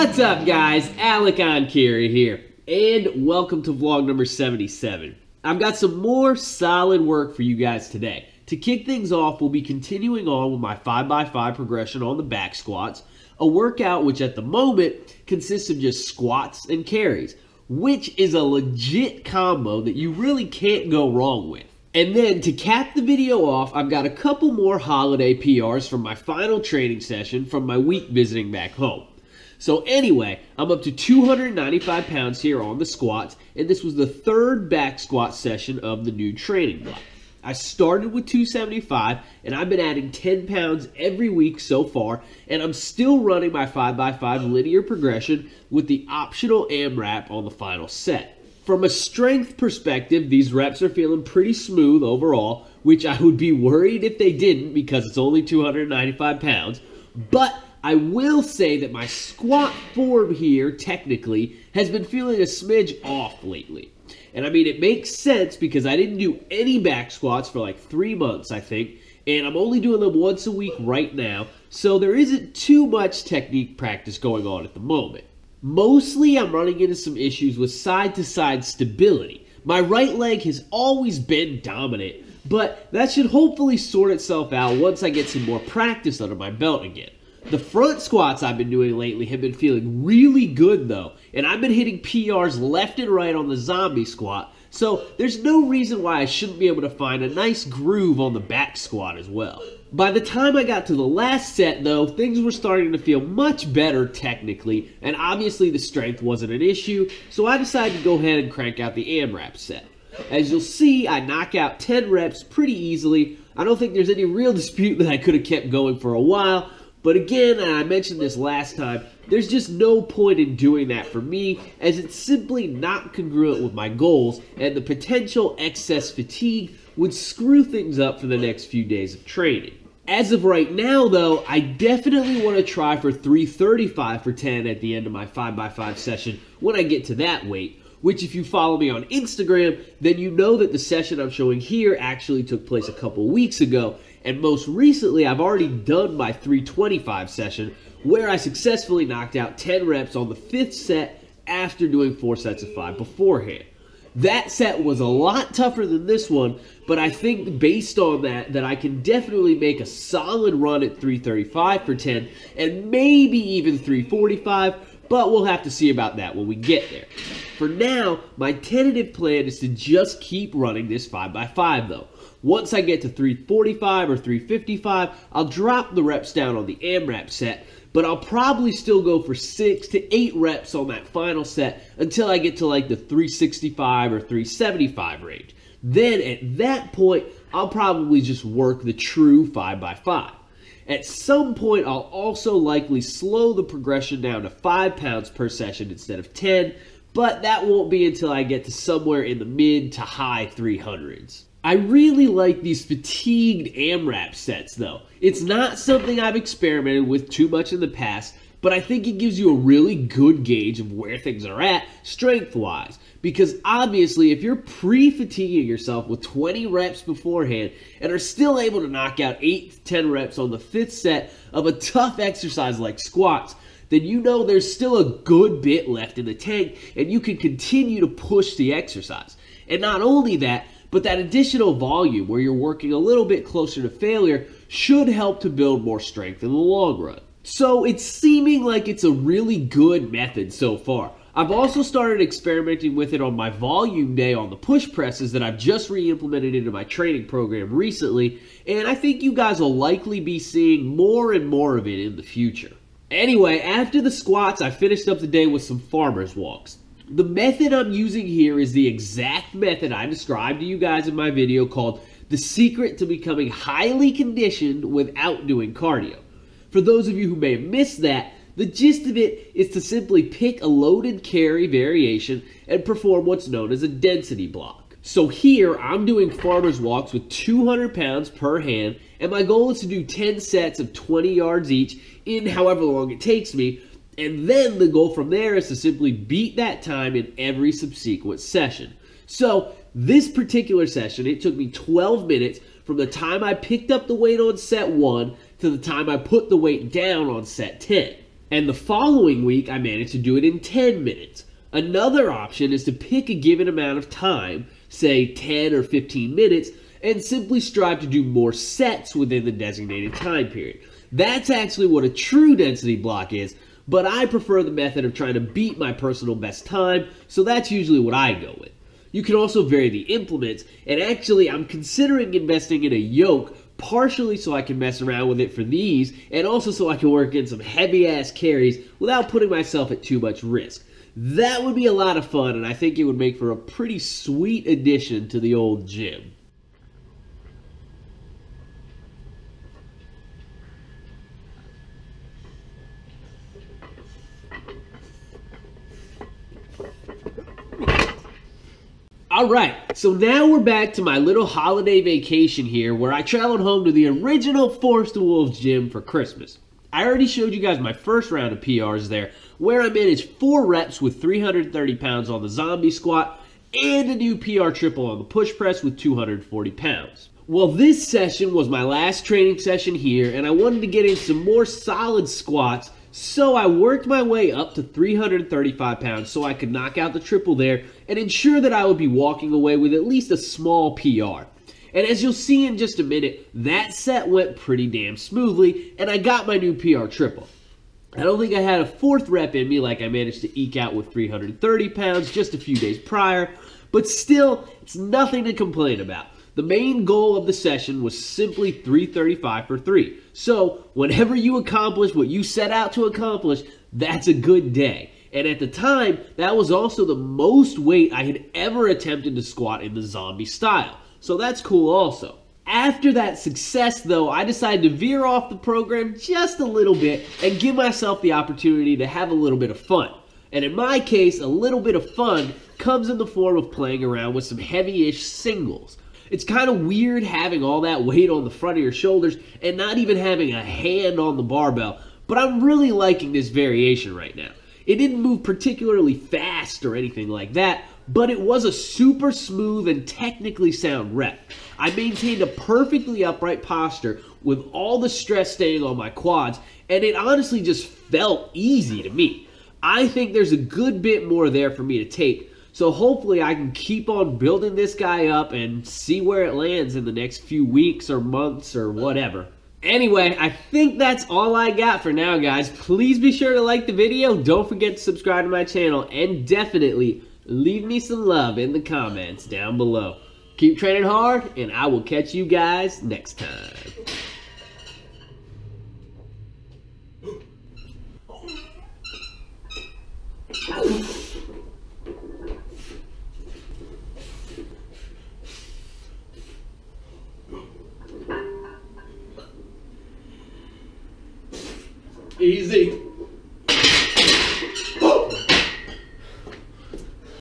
What's up, guys? Enkiri here, and welcome to vlog number 77. I've got some more solid work for you guys today. To kick things off, we'll be continuing on with my 5x5 progression on the back squats, a workout which at the moment consists of just squats and carries, which is a legit combo that you really can't go wrong with. And then to cap the video off, I've got a couple more holiday PRs from my final training session from my week visiting back home. So anyway, I'm up to 295 pounds here on the squats, and this was the third back squat session of the new training block. I started with 275, and I've been adding 10 pounds every week so far, and I'm still running my 5x5 linear progression with the optional AMRAP on the final set. From a strength perspective, these reps are feeling pretty smooth overall, which I would be worried if they didn't because it's only 295 pounds, but I will say that my squat form here, technically, has been feeling a smidge off lately. And I mean, it makes sense because I didn't do any back squats for like 3 months, I think, and I'm only doing them once a week right now, so there isn't too much technique practice going on at the moment. Mostly, I'm running into some issues with side-to-side stability. My right leg has always been dominant, but that should hopefully sort itself out once I get some more practice under my belt again. The front squats I've been doing lately have been feeling really good though, and I've been hitting PRs left and right on the zombie squat, so there's no reason why I shouldn't be able to find a nice groove on the back squat as well. By the time I got to the last set though, things were starting to feel much better technically, and obviously the strength wasn't an issue, so I decided to go ahead and crank out the AMRAP set. As you'll see, I knock out 10 reps pretty easily. I don't think there's any real dispute that I could have kept going for a while, but again, and I mentioned this last time, there's just no point in doing that for me, as it's simply not congruent with my goals, and the potential excess fatigue would screw things up for the next few days of training. As of right now, though, I definitely want to try for 335 for 10 at the end of my 5x5 session when I get to that weight, which if you follow me on Instagram, then you know that the session I'm showing here actually took place a couple weeks ago, and most recently I've already done my 325 session where I successfully knocked out 10 reps on the 5th set after doing 4 sets of 5 beforehand. That set was a lot tougher than this one, but I think based on that I can definitely make a solid run at 335 for 10 and maybe even 345, but we'll have to see about that when we get there. For now, my tentative plan is to just keep running this 5x5 though. Once I get to 345 or 355, I'll drop the reps down on the AMRAP set, but I'll probably still go for 6 to 8 reps on that final set until I get to like the 365 or 375 range. Then at that point, I'll probably just work the true 5x5. At some point, I'll also likely slow the progression down to 5 pounds per session instead of 10, but that won't be until I get to somewhere in the mid to high 300s. I really like these fatigued AMRAP sets though. It's not something I've experimented with too much in the past, but I think it gives you a really good gauge of where things are at strength-wise. Because obviously, if you're pre-fatiguing yourself with 20 reps beforehand and are still able to knock out 8 to 10 reps on the 5th set of a tough exercise like squats, then you know there's still a good bit left in the tank and you can continue to push the exercise. And not only that, but that additional volume where you're working a little bit closer to failure should help to build more strength in the long run. So it's seeming like it's a really good method so far. I've also started experimenting with it on my volume day on the push presses that I've just re-implemented into my training program recently, and I think you guys will likely be seeing more and more of it in the future. Anyway, after the squats, I finished up the day with some farmer's walks. The method I'm using here is the exact method I described to you guys in my video called The Secret to Becoming Highly Conditioned Without Doing Cardio. For those of you who may have missed that, the gist of it is to simply pick a loaded carry variation and perform what's known as a density block. So here, I'm doing farmer's walks with 200 pounds per hand, and my goal is to do 10 sets of 20 yards each in however long it takes me, and then the goal from there is to simply beat that time in every subsequent session. So this particular session, it took me 12 minutes from the time I picked up the weight on set 1 to the time I put the weight down on set 10. And the following week, I managed to do it in 10 minutes. Another option is to pick a given amount of time, say 10 or 15 minutes, and simply strive to do more sets within the designated time period. That's actually what a true density block is, but I prefer the method of trying to beat my personal best time, so that's usually what I go with. You can also vary the implements, and actually I'm considering investing in a yoke, partially so I can mess around with it for these, and also so I can work in some heavy-ass carries without putting myself at too much risk. That would be a lot of fun, and I think it would make for a pretty sweet addition to the old gym. Alright, so now we're back to my little holiday vacation here where I traveled home to the original Forest the Wolves gym for Christmas. I already showed you guys my first round of PRs there, where I managed 4 reps with 330 pounds on the zombie squat and a new PR triple on the push press with 240 pounds. Well, this session was my last training session here, and I wanted to get in some more solid squats, so I worked my way up to 335 pounds so I could knock out the triple there and ensure that I would be walking away with at least a small PR. And as you'll see in just a minute, that set went pretty damn smoothly, and I got my new PR triple. I don't think I had a 4th rep in me like I managed to eke out with 330 pounds just a few days prior, but still, it's nothing to complain about. The main goal of the session was simply 335 for 3. So, whenever you accomplish what you set out to accomplish, that's a good day. And at the time, that was also the most weight I had ever attempted to squat in the zombie style. So that's cool also. After that success though, I decided to veer off the program just a little bit and give myself the opportunity to have a little bit of fun. And in my case, a little bit of fun comes in the form of playing around with some heavy-ish singles. It's kind of weird having all that weight on the front of your shoulders and not even having a hand on the barbell, but I'm really liking this variation right now. It didn't move particularly fast or anything like that, but it was a super smooth and technically sound rep. I maintained a perfectly upright posture with all the stress staying on my quads, and it honestly just felt easy to me. I think there's a good bit more there for me to take, so hopefully I can keep on building this guy up and see where it lands in the next few weeks or months or whatever. Anyway, I think that's all I got for now, guys. Please be sure to like the video, don't forget to subscribe to my channel, and definitely leave me some love in the comments down below. Keep training hard, and I will catch you guys next time. Easy.